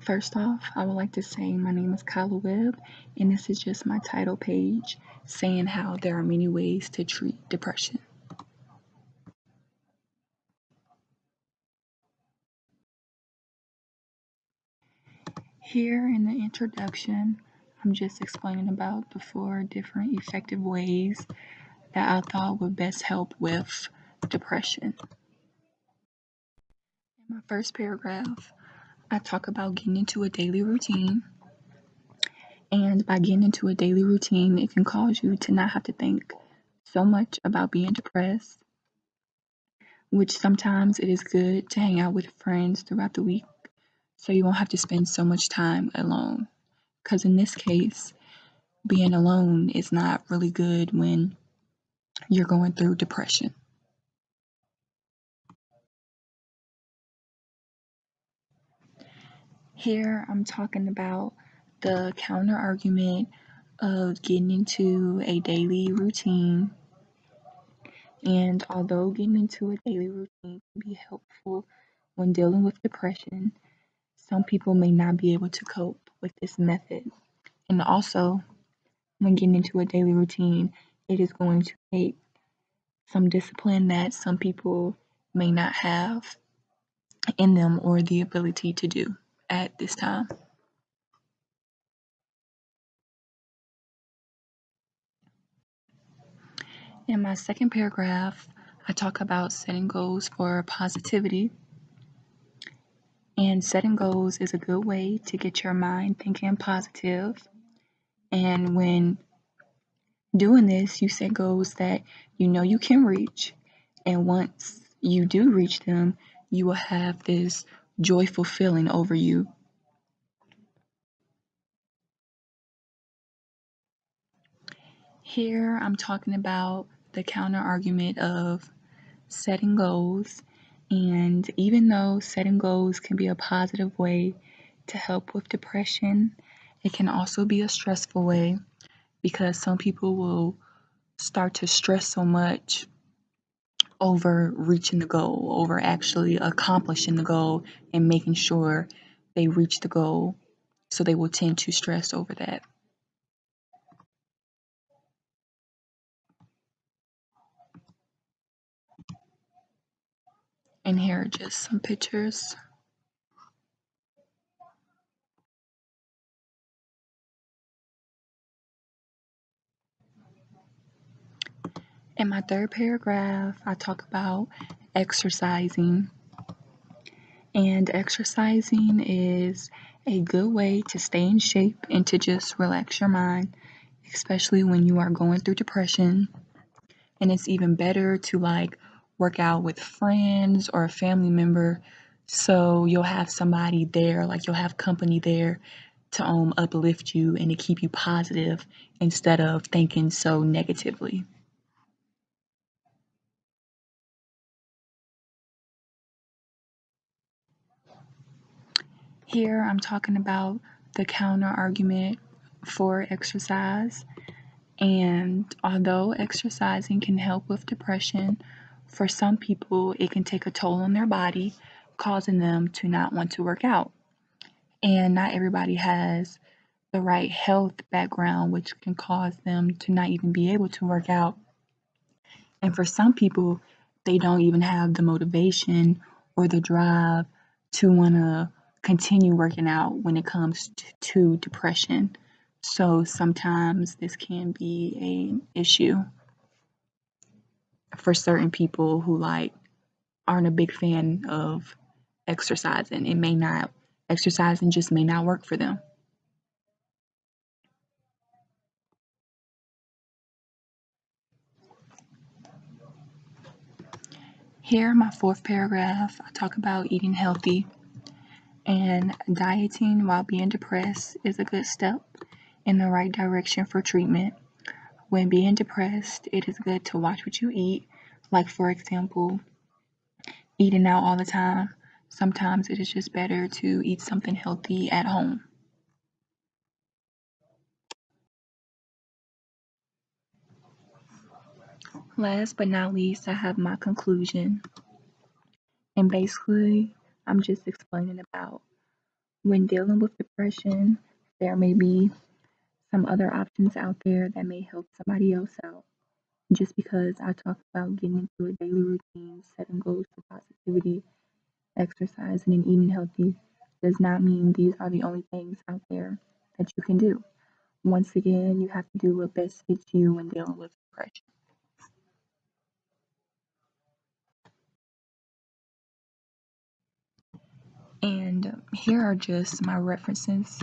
First off, I would like to say my name is Kyla Webb, and this is just my title page saying how there are many ways to treat depression. Here in the introduction, I'm just explaining about the 4 different effective ways that I thought would best help with depression. In my first paragraph, I talk about getting into a daily routine. And by getting into a daily routine, it can cause you to not have to think so much about being depressed, which sometimes it is good to hang out with friends throughout the week so you won't have to spend so much time alone. Because in this case, being alone is not really good when you're going through depression. Here I'm talking about the counter argument of getting into a daily routine. And although getting into a daily routine can be helpful when dealing with depression, some people may not be able to cope with this method. And also, when getting into a daily routine, it is going to take some discipline that some people may not have in them or the ability to do at this time. In my second paragraph, I talk about setting goals for positivity. And setting goals is a good way to get your mind thinking positive. And when doing this, you set goals that you know you can reach. And once you do reach them, you will have this joyful feeling over you. Here I'm talking about the counter argument of setting goals. And even though setting goals can be a positive way to help with depression, it can also be a stressful way because some people will start to stress so much over reaching the goal, over actually accomplishing the goal and making sure they reach the goal. So they will tend to stress over that. And here are just some pictures. In my third paragraph, I talk about exercising. And exercising is a good way to stay in shape and to just relax your mind, especially when you are going through depression. And it's even better to work out with friends or a family member so you'll have somebody there, you'll have company there to uplift you and to keep you positive instead of thinking so negatively. Here I'm talking about the counter argument for exercise. And although exercising can help with depression, for some people it can take a toll on their body, causing them to not want to work out. And not everybody has the right health background, which can cause them to not even be able to work out. And for some people, they don't even have the motivation or the drive to want to continue working out when it comes to depression. So sometimes this can be an issue for certain people who aren't a big fan of exercising. Exercising just may not work for them. Here, my fourth paragraph, I talk about eating healthy. And dieting while being depressed is a good step in the right direction for treatment. When being depressed, it is good to watch what you eat. Like, for example, eating out all the time. Sometimes it is just better to eat something healthy at home. Last but not least, I have my conclusion. And basically, I'm just explaining about when dealing with depression, there may be some other options out there that may help somebody else out. Just because I talk about getting into a daily routine, setting goals for positivity, exercising, and eating healthy does not mean these are the only things out there that you can do. Once again, you have to do what best fits you when dealing with depression. And here are just my references